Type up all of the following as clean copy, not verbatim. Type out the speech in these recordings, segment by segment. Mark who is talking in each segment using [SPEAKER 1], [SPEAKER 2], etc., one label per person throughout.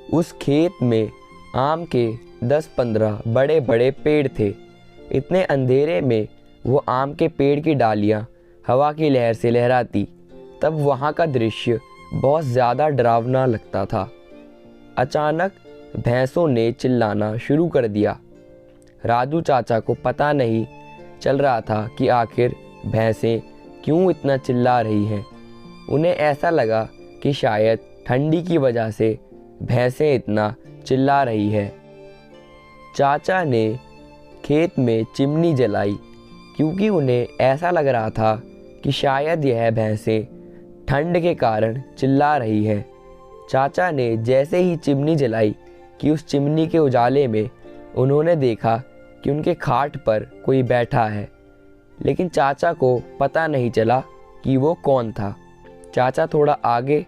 [SPEAKER 1] उस खेत में आम के 10-15 बड़े बड़े पेड़ थे। इतने अंधेरे में वो आम के पेड़ की डालियाँ हवा की लहर से लहराती, तब वहाँ का दृश्य बहुत ज़्यादा डरावना लगता था। अचानक भैंसों ने चिल्लाना शुरू कर दिया। राजू चाचा को पता नहीं चल रहा था कि आखिर भैंसें क्यों इतना चिल्ला रही हैं। उन्हें ऐसा लगा कि शायद ठंडी की वजह से भैंसें इतना चिल्ला रही है। चाचा ने खेत में चिमनी जलाई, क्योंकि उन्हें ऐसा लग रहा था कि शायद यह भैंसें ठंड के कारण चिल्ला रही हैं। चाचा ने जैसे ही चिमनी जलाई कि उस चिमनी के उजाले में उन्होंने देखा कि उनके खाट पर कोई बैठा है, लेकिन चाचा को पता नहीं चला कि वो कौन था। चाचा थोड़ा आगे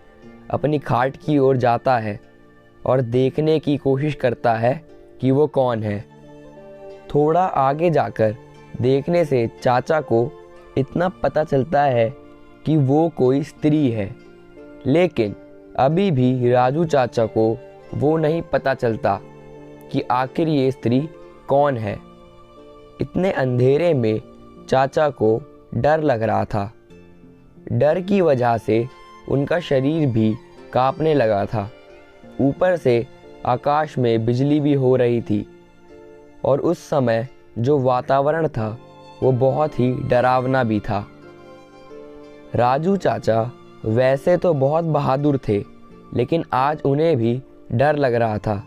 [SPEAKER 1] अपनी खाट की ओर जाता है और देखने की कोशिश करता है कि वो कौन है। थोड़ा आगे जाकर देखने से चाचा को इतना पता चलता है कि वो कोई स्त्री है, लेकिन अभी भी राजू चाचा को वो नहीं पता चलता कि आखिर ये स्त्री कौन है। इतने अंधेरे में चाचा को डर लग रहा था। डर की वजह से उनका शरीर भी कांपने लगा था। ऊपर से आकाश में बिजली भी हो रही थी और उस समय जो वातावरण था वो बहुत ही डरावना भी था। राजू चाचा वैसे तो बहुत बहादुर थे, लेकिन आज उन्हें भी डर लग रहा था।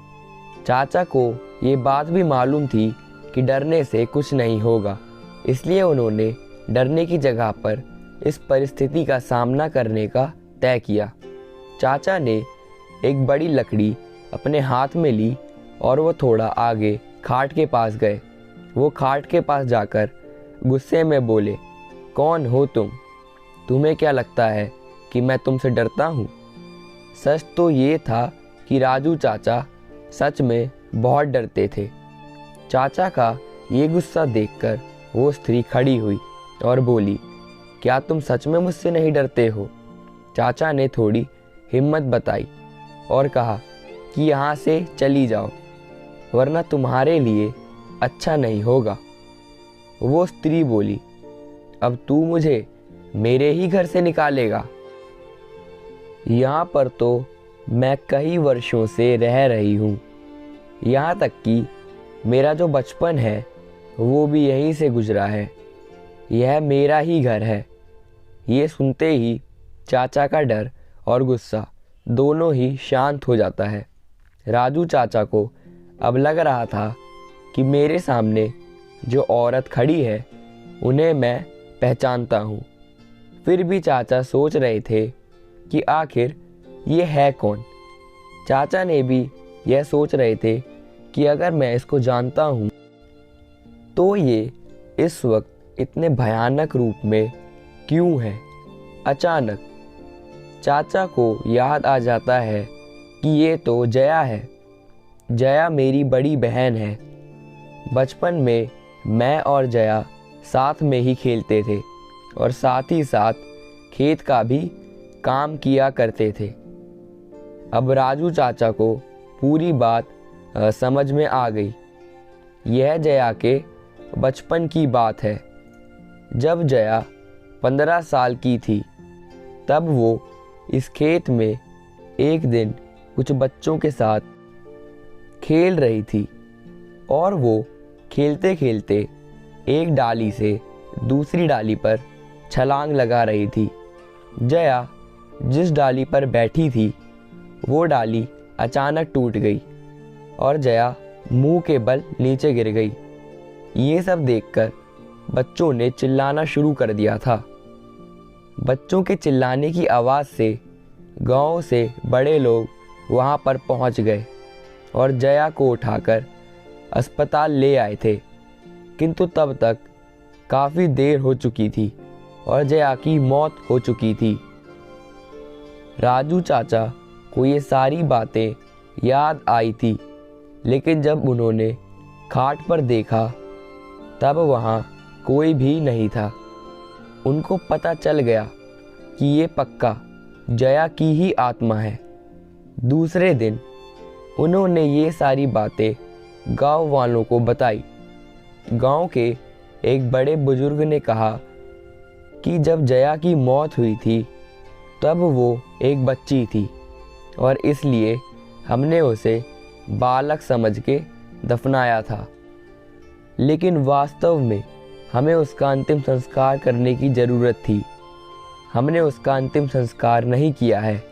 [SPEAKER 1] चाचा को ये बात भी मालूम थी कि डरने से कुछ नहीं होगा, इसलिए उन्होंने डरने की जगह पर इस परिस्थिति का सामना करने का तय किया। चाचा ने एक बड़ी लकड़ी अपने हाथ में ली और वो थोड़ा आगे खाट के पास गए। वो खाट के पास जाकर गुस्से में बोले, कौन हो तुम? तुम्हें क्या लगता है कि मैं तुमसे डरता हूँ? सच तो ये था कि राजू चाचा सच में बहुत डरते थे। चाचा का ये गुस्सा देखकर वो स्त्री खड़ी हुई और बोली, क्या तुम सच में मुझसे नहीं डरते हो? चाचा ने थोड़ी हिम्मत बताई और कहा कि यहाँ से चली जाओ, वरना तुम्हारे लिए अच्छा नहीं होगा। वो स्त्री बोली, अब तू मुझे मेरे ही घर से निकालेगा? यहाँ पर तो मैं कई वर्षों से रह रही हूँ, यहाँ तक कि मेरा जो बचपन है वो भी यहीं से गुजरा है। यह मेरा ही घर है। ये सुनते ही चाचा का डर और गुस्सा दोनों ही शांत हो जाता है। राजू चाचा को अब लग रहा था कि मेरे सामने जो औरत खड़ी है उन्हें मैं पहचानता हूँ। फिर भी चाचा सोच रहे थे कि आखिर ये है कौन। चाचा ने भी यह सोच रहे थे कि अगर मैं इसको जानता हूँ तो ये इस वक्त इतने भयानक रूप में क्यों है। अचानक चाचा को याद आ जाता है कि ये तो जया है। जया मेरी बड़ी बहन है। बचपन में मैं और जया साथ में ही खेलते थे और साथ ही साथ खेत का भी काम किया करते थे। अब राजू चाचा को पूरी बात समझ में आ गई। यह जया के बचपन की बात है। जब जया 15 साल की थी, तब वो इस खेत में एक दिन कुछ बच्चों के साथ खेल रही थी और वो खेलते खेलते एक डाली से दूसरी डाली पर छलांग लगा रही थी। जया जिस डाली पर बैठी थी वो डाली अचानक टूट गई और जया मुंह के बल नीचे गिर गई। ये सब देखकर बच्चों ने चिल्लाना शुरू कर दिया था। बच्चों के चिल्लाने की आवाज़ से गांव से बड़े लोग वहां पर पहुंच गए और जया को उठाकर अस्पताल ले आए थे, किंतु तब तक काफ़ी देर हो चुकी थी और जया की मौत हो चुकी थी। राजू चाचा को ये सारी बातें याद आई थी, लेकिन जब उन्होंने खाट पर देखा तब वहाँ कोई भी नहीं था। उनको पता चल गया कि ये पक्का जया की ही आत्मा है। दूसरे दिन उन्होंने ये सारी बातें गांव वालों को बताई। गांव के एक बड़े बुजुर्ग ने कहा कि जब जया की मौत हुई थी तब वो एक बच्ची थी और इसलिए हमने उसे बालक समझ के दफनाया था, लेकिन वास्तव में हमें उसका अंतिम संस्कार करने की ज़रूरत थी। हमने उसका अंतिम संस्कार नहीं किया है,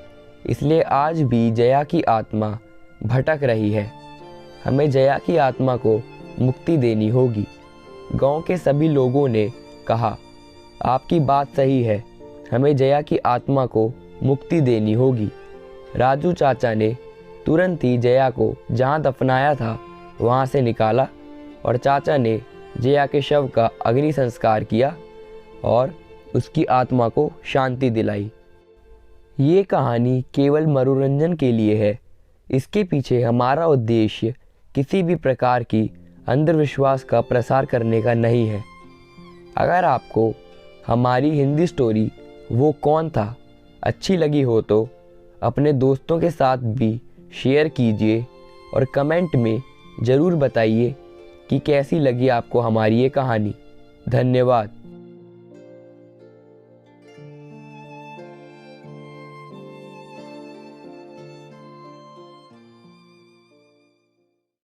[SPEAKER 1] इसलिए आज भी जया की आत्मा भटक रही है। हमें जया की आत्मा को मुक्ति देनी होगी। गांव के सभी लोगों ने कहा, आपकी बात सही है, हमें जया की आत्मा को मुक्ति देनी होगी। राजू चाचा ने तुरंत ही जया को जहां दफनाया था वहां से निकाला और चाचा ने जया के शव का अग्नि संस्कार किया और उसकी आत्मा को शांति दिलाई। ये कहानी केवल मनोरंजन के लिए है। इसके पीछे हमारा उद्देश्य किसी भी प्रकार की अंधविश्वास का प्रसार करने का नहीं है। अगर आपको हमारी हिंदी स्टोरी वो कौन था अच्छी लगी हो तो अपने दोस्तों के साथ भी शेयर कीजिए और कमेंट में ज़रूर बताइए कि कैसी लगी आपको हमारी ये कहानी। धन्यवाद।